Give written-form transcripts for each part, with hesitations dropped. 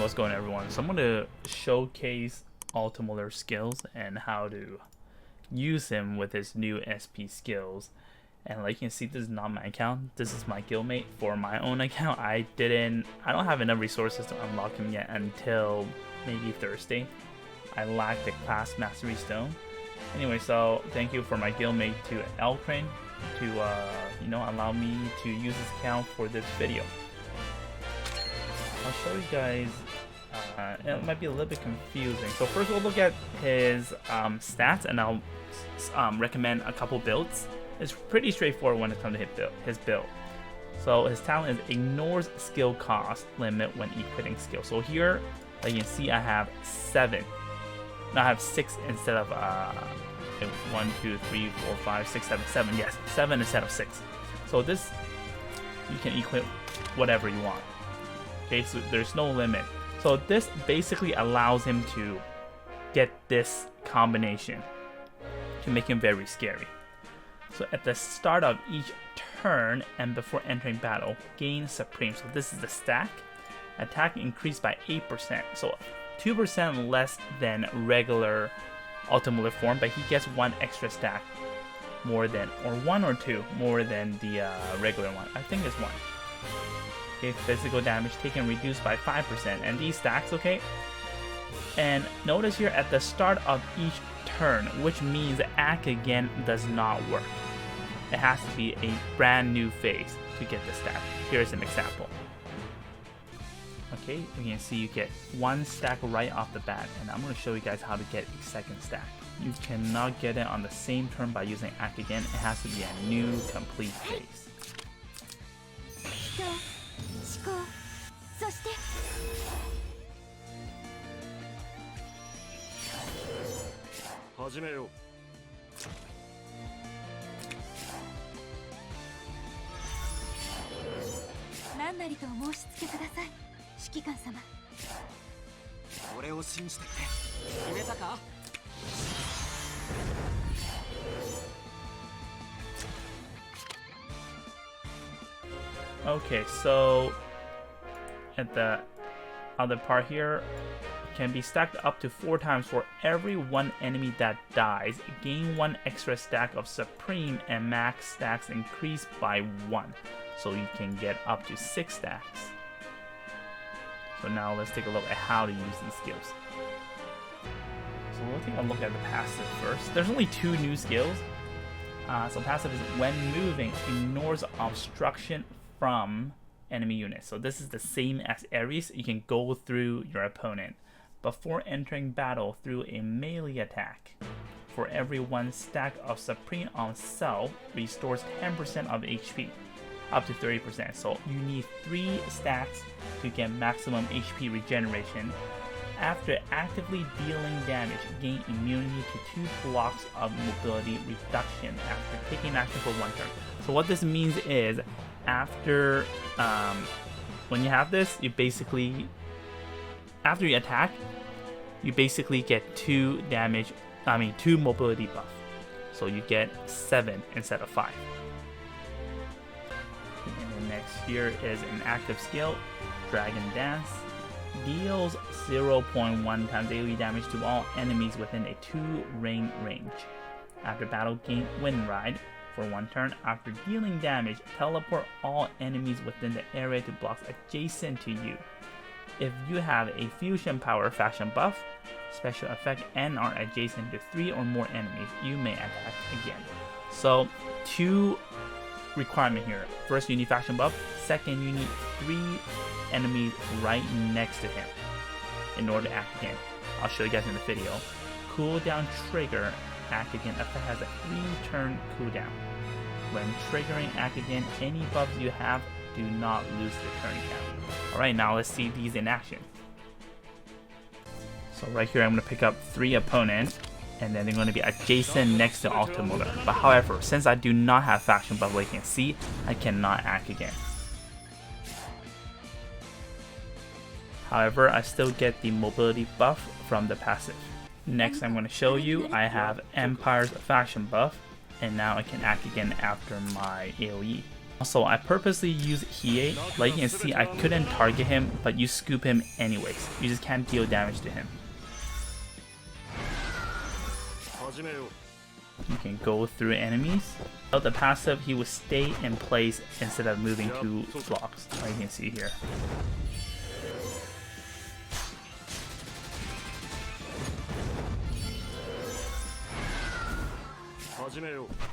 what's going on, everyone? So I'm going to showcase Altemullar's skills and how to use him with his new SP skills. And like you can see, this is not my account. This is my guildmate for my own account. I don't have enough resources to unlock him yet until maybe Thursday. I lack the class mastery stone. Anyway, so thank you for my guildmate to Elcrane to allow me to use his account for this video. I'll show you guys. It might be a little bit confusing. So first we'll look at his stats, and I'll recommend a couple builds. It's pretty straightforward when it comes to his build. So his talent is ignores skill cost limit when equipping skill. So here, like you can see, I have 7. Now I have 6 instead of 1, 2, 3, 4, 5, 6, 7, 7. Yes, 7 instead of 6. So this, you can equip whatever you want. Okay, so there's no limit. So this basically allows him to get this combination to make him very scary. So at the start of each turn and before entering battle, gain Supreme. So this is the stack. Attack increased by 8%. So 2% less than regular Altemullar form, but he gets 1 extra stack more than, or 1 or 2 more than the regular one. I think it's 1. Okay, physical damage taken reduced by 5%, and these stacks, okay? And notice here at the start of each turn, which means act again does not work. It has to be a brand new phase to get the stack. Here's an example. Okay, you can see you get 1 stack right off the bat, and I'm going to show you guys how to get a second stack. You cannot get it on the same turn by using act again. It has to be a new complete phase. Okay, so at the other part here, can be stacked up to 4 times for every 1 enemy that dies. Gain 1 extra stack of Supreme, and max stacks increase by 1. So you can get up to 6 stacks. So now let's take a look at how to use these skills. So we'll take a look at the passive first. There's only 2 new skills. So passive is when moving, ignores obstruction from enemy units. So this is the same as Aries. You can go through your opponent before entering battle through a melee attack. For every 1 stack of Supreme on self, restores 10% of HP, up to 30%. So you need 3 stacks to get maximum HP regeneration. After actively dealing damage, gain immunity to 2 blocks of mobility reduction after taking action for 1 turn. So what this means is, after when you have this, you basically, after you attack, you basically get 2 mobility buff. So you get 7 instead of 5. And then next here is an active skill, Dragon Dance. Deals 0.1 times daily damage to all enemies within a 2 ring range. After battle, gain Wind Ride for 1 turn. After dealing damage, teleport all enemies within the area to blocks adjacent to you. If you have a fusion power faction buff, special effect, and are adjacent to 3 or more enemies, you may attack again. So 2 requirement here. First, you need faction buff. Second, you need 3 enemies right next to him in order to act again. I'll show you guys in the video. Cooldown trigger, act again effect has a 3-turn cooldown. When triggering act again, any buffs you have do not lose the turn count. Alright, now let's see these in action. So right here I'm going to pick up 3 opponents, and then they're going to be adjacent next to Altemullar. But however, since I do not have faction buff, like you can see, I cannot act again. However, I still get the mobility buff from the passive. Next, I'm going to show you I have Empire's faction buff, and now I can act again after my AoE. Also, I purposely used Hiei. Like you can see, I couldn't target him, but you scoop him anyways. You just can't deal damage to him. You can go through enemies. Without the passive, he will stay in place instead of moving 2 blocks, like you can see here.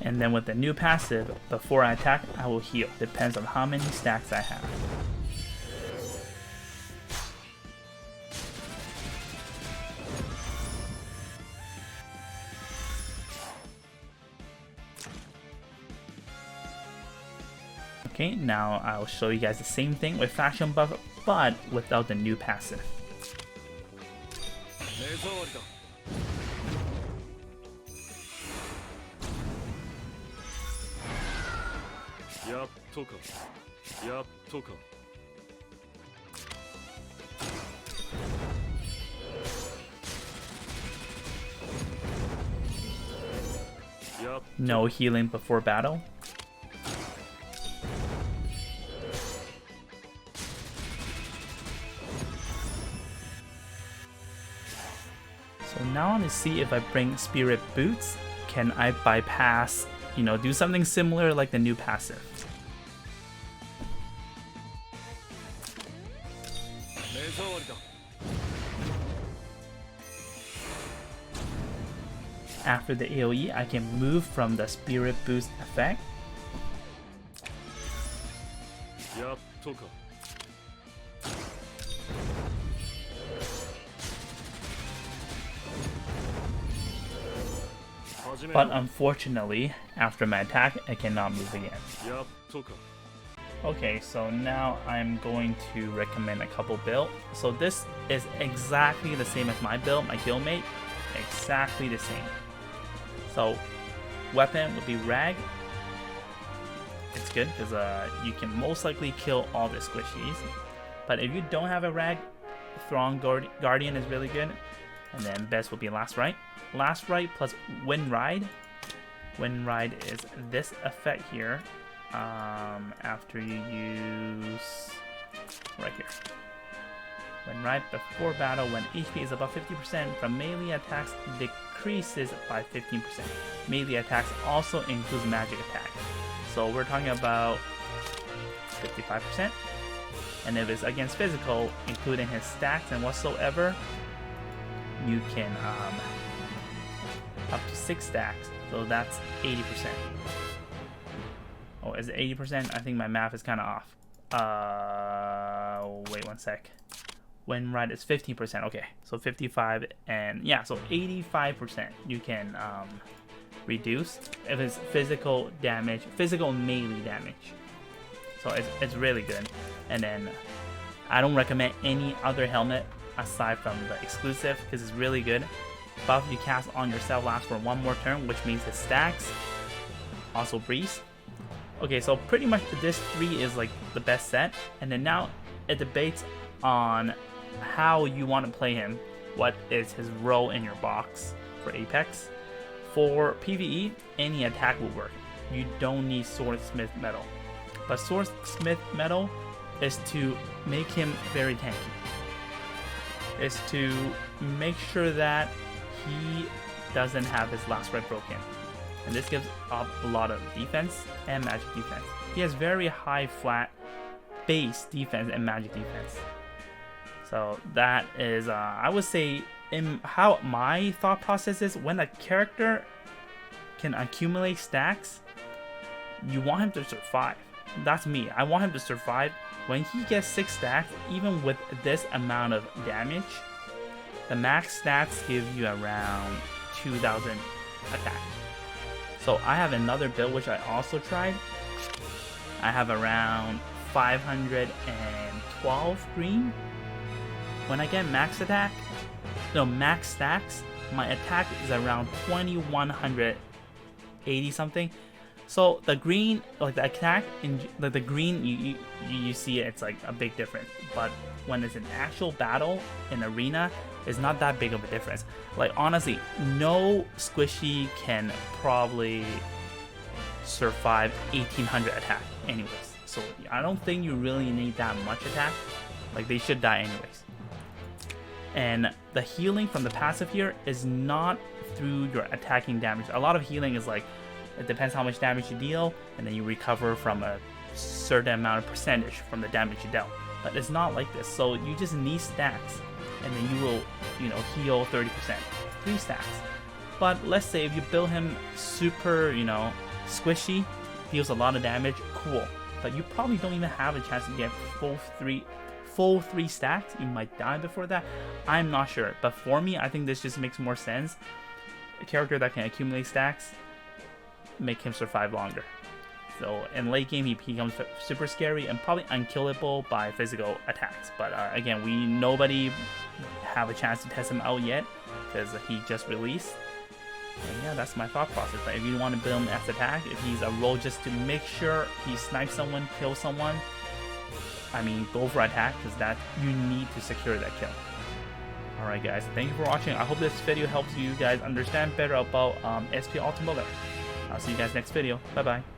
And then with the new passive, before I attack, I will heal. Depends on how many stacks I have. Okay, now I'll show you guys the same thing with faction buff, but without the new passive. No healing before battle. So now I want to see if I bring Spirit Boots, can I bypass, you know, do something similar like the new passive. After the AoE, I can move from the Spirit Boost effect. But unfortunately, after my attack, I cannot move again. Okay, so now I'm going to recommend a couple builds. So this is exactly the same as my build, my guildmate. Exactly the same. So weapon would be Rag. It's good because you can most likely kill all the squishies. But if you don't have a Rag, Throng Guardian is really good. And then best would be Last Rite. Last Rite plus Wind Ride. Wind Ride is this effect here. After you use right here. When right before battle, when HP is above 50% from melee attacks decreases by 15%. Melee attacks also includes magic attack. So we're talking about 55%. And if it's against physical, including his stacks and whatsoever, you can up to 6 stacks. So that's 80%. Oh, is it 80%? I think my math is kind of off. Wait one sec. When right is 15%. Okay, so 55 and yeah, so 85% you can reduce if it's physical damage, physical melee damage. So it's really good. And then I don't recommend any other helmet aside from the exclusive because it's really good. Buff you cast on yourself lasts for 1 more turn, which means it stacks. Also breeze. Okay, so pretty much this 3 is like the best set, and then now it debates on how you want to play him, what is his role in your box for Apex. For PvE, any attack will work. You don't need Swordsmith Metal. But Swordsmith Metal is to make him very tanky. Is to make sure that he doesn't have his last rite broken. And this gives up a lot of defense and magic defense. He has very high flat base defense and magic defense. So that is, I would say, in how my thought process is, when a character can accumulate stacks, you want him to survive. That's me. I want him to survive. When he gets 6 stacks, even with this amount of damage, the max stats give you around 2,000 attack. So I have another build which I also tried. I have around 512 green. When I get max stacks, my attack is around 2180 something. So the green, like the attack, like the green, you see it's like a big difference. But when it's an actual battle in arena, it's not that big of a difference. Like honestly, no squishy can probably survive 1800 attack anyways. So I don't think you really need that much attack. Like, they should die anyways. And the healing from the passive here is not through your attacking damage. A lot of healing is like, it depends how much damage you deal, and then you recover from a certain amount of percentage from the damage you dealt. But it's not like this. So you just need stacks, and then you will, you know, heal 30%. 3 stacks. But let's say if you build him super, you know, squishy, deals a lot of damage, cool. But you probably don't even have a chance to get full three stacks. You might die before that. I'm not sure. But for me, I think this just makes more sense. A character that can accumulate stacks, make him survive longer. So in late game, he becomes super scary and probably unkillable by physical attacks. But again, nobody have a chance to test him out yet because he just released. And yeah, that's my thought process. But if you want to build him as attack, if he's a role just to make sure he snipes someone, kills someone, I mean, go for attack because that you need to secure that kill. Alright guys, thank you for watching. I hope this video helps you guys understand better about SP Altemullar. I'll see you guys next video. Bye bye.